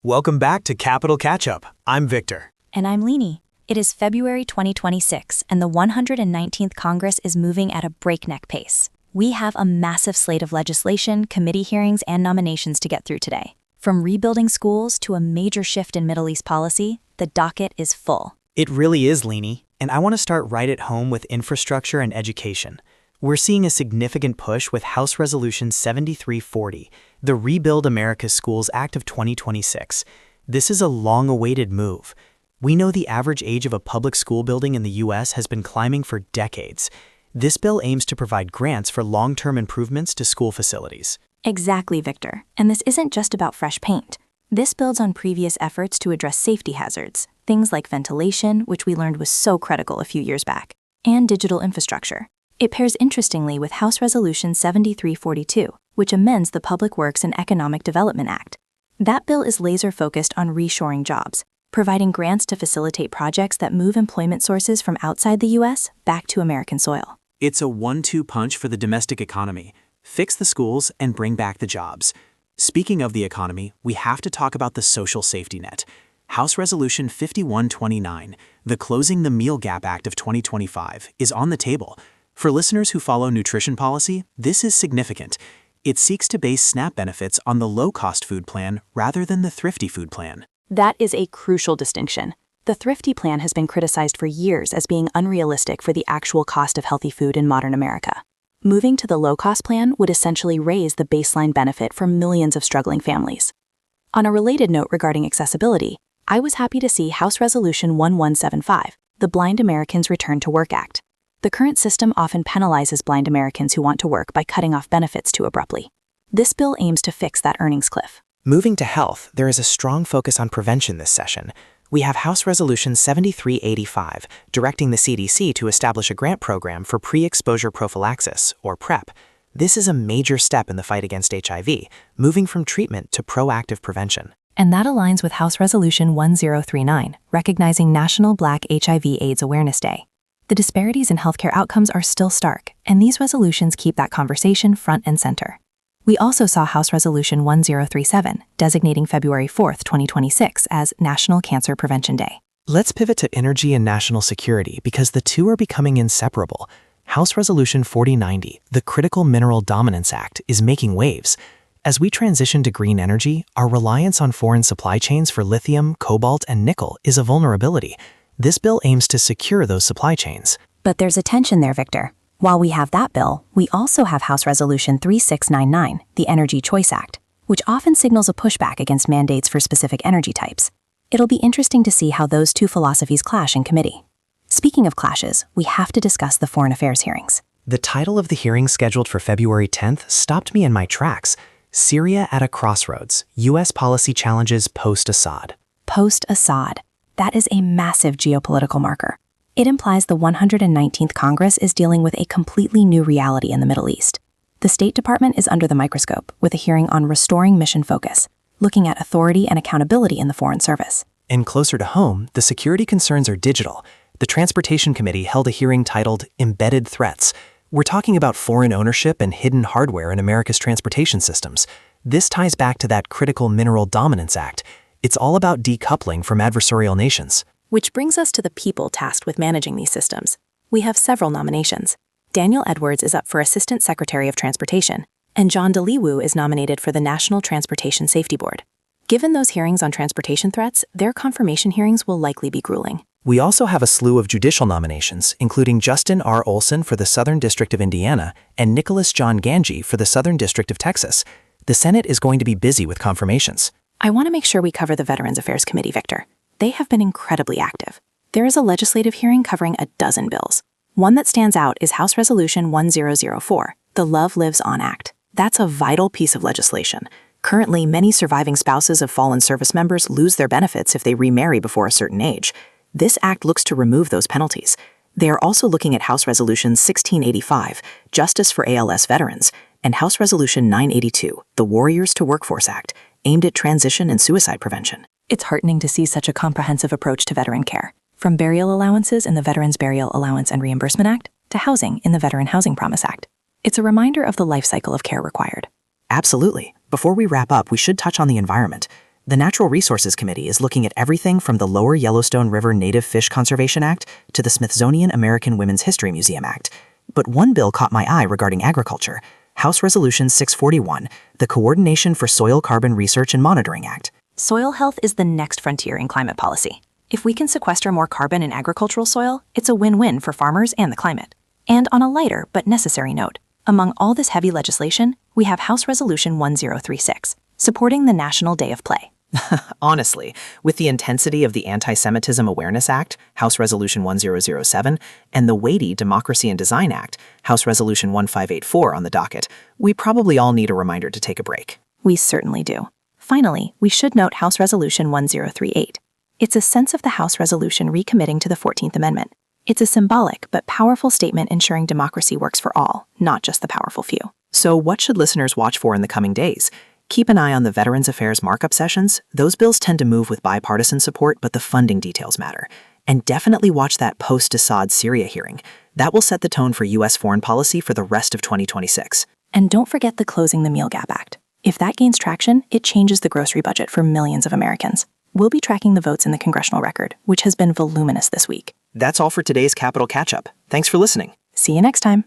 Welcome back to Capital Catch-Up. I'm Victor. And I'm Leanie. It is February 2026, and the 119th Congress is moving at a breakneck pace. We have a massive slate of legislation, committee hearings, and nominations to get through today. From rebuilding schools to a major shift in Middle East policy, the docket is full. It really is, Leanie, and I want to start right at home with infrastructure and education. We're seeing a significant push with House Resolution 7340, the Rebuild America Schools Act of 2026. This is a long-awaited move. We know the average age of a public school building in the U.S. has been climbing for decades. This bill aims to provide grants for long-term improvements to school facilities. Exactly, Victor. And this isn't just about fresh paint. This builds on previous efforts to address safety hazards, things like ventilation, which we learned was so critical a few years back, and digital infrastructure. It pairs interestingly with House Resolution 7342, which amends the Public Works and Economic Development Act. That bill is laser-focused on reshoring jobs, providing grants to facilitate projects that move employment sources from outside the U.S. back to American soil. It's a 1-2 punch for the domestic economy. Fix the schools and bring back the jobs. Speaking of the economy, we have to talk about the social safety net. House Resolution 5129, the Closing the Meal Gap Act of 2025, is on the table. For listeners who follow nutrition policy, this is significant. It seeks to base SNAP benefits on the low-cost food plan rather than the thrifty food plan. That is a crucial distinction. The thrifty plan has been criticized for years as being unrealistic for the actual cost of healthy food in modern America. Moving to the low-cost plan would essentially raise the baseline benefit for millions of struggling families. On a related note regarding accessibility, I was happy to see House Resolution 1175, the Blind Americans Return to Work Act. The current system often penalizes blind Americans who want to work by cutting off benefits too abruptly. This bill aims to fix that earnings cliff. Moving to health, there is a strong focus on prevention this session. We have House Resolution 7385, directing the CDC to establish a grant program for pre-exposure prophylaxis, or PrEP. This is a major step in the fight against HIV, moving from treatment to proactive prevention. And that aligns with House Resolution 1039, recognizing National Black HIV/AIDS Awareness Day. The disparities in healthcare outcomes are still stark, and these resolutions keep that conversation front and center. We also saw House Resolution 1037, designating February 4th, 2026 as National Cancer Prevention Day. Let's pivot to energy and national security because the two are becoming inseparable. House Resolution 4090, the Critical Mineral Dominance Act, is making waves. As we transition to green energy, our reliance on foreign supply chains for lithium, cobalt, and nickel is a vulnerability. This bill aims to secure those supply chains. But there's a tension there, Victor. While we have that bill, we also have House Resolution 3699, the Energy Choice Act, which often signals a pushback against mandates for specific energy types. It'll be interesting to see how those two philosophies clash in committee. Speaking of clashes, we have to discuss the foreign affairs hearings. The title of the hearing scheduled for February 10th stopped me in my tracks. Syria at a Crossroads, U.S. Policy Challenges Post-Assad. Post-Assad. That is a massive geopolitical marker. It implies the 119th Congress is dealing with a completely new reality in the Middle East. The State Department is under the microscope with a hearing on restoring mission focus, looking at authority and accountability in the Foreign Service. And closer to home, the security concerns are digital. The Transportation Committee held a hearing titled Embedded Threats. We're talking about foreign ownership and hidden hardware in America's transportation systems. This ties back to that Critical Mineral Dominance Act. It's all about decoupling from adversarial nations. Which brings us to the people tasked with managing these systems. We have several nominations. Daniel Edwards is up for Assistant Secretary of Transportation, and John DeLeewu is nominated for the National Transportation Safety Board. Given those hearings on transportation threats, their confirmation hearings will likely be grueling. We also have a slew of judicial nominations, including Justin R. Olson for the Southern District of Indiana and Nicholas John Ganji for the Southern District of Texas. The Senate is going to be busy with confirmations. I want to make sure we cover the Veterans Affairs Committee, Victor. They have been incredibly active. There is a legislative hearing covering a dozen bills. One that stands out is House Resolution 1004, the Love Lives On Act. That's a vital piece of legislation. Currently, many surviving spouses of fallen service members lose their benefits if they remarry before a certain age. This act looks to remove those penalties. They are also looking at House Resolution 1685, Justice for ALS Veterans, and House Resolution 982, the Warriors to Workforce Act, aimed at transition and suicide prevention. It's heartening to see such a comprehensive approach to veteran care, from burial allowances in the Veterans Burial Allowance and Reimbursement Act to housing in the Veteran Housing Promise Act. It's a reminder of the life cycle of care required. Absolutely. Before we wrap up, we should touch on the environment. The Natural Resources Committee is looking at everything from the Lower Yellowstone River Native Fish Conservation Act to the Smithsonian American Women's History Museum Act. But one bill caught my eye regarding agriculture: House Resolution 641, the Coordination for Soil Carbon Research and Monitoring Act. Soil health is the next frontier in climate policy. If we can sequester more carbon in agricultural soil, it's a win-win for farmers and the climate. And on a lighter but necessary note, among all this heavy legislation, we have House Resolution 1036, supporting the National Day of Play. Honestly, with the intensity of the Anti-Semitism Awareness Act, House Resolution 1007, and the weighty Democracy and Design Act, House Resolution 1584 on the docket, we probably all need a reminder to take a break. We certainly do. Finally, we should note House Resolution 1038. It's a sense of the House resolution recommitting to the 14th Amendment. It's a symbolic but powerful statement ensuring democracy works for all, not just the powerful few. So what should listeners watch for in the coming days? Keep an eye on the Veterans Affairs markup sessions. Those bills tend to move with bipartisan support, but the funding details matter. And definitely watch that post-Assad Syria hearing. That will set the tone for U.S. foreign policy for the rest of 2026. And don't forget the Closing the Meal Gap Act. If that gains traction, it changes the grocery budget for millions of Americans. We'll be tracking the votes in the congressional record, which has been voluminous this week. That's all for today's Capitol Catch-Up. Thanks for listening. See you next time.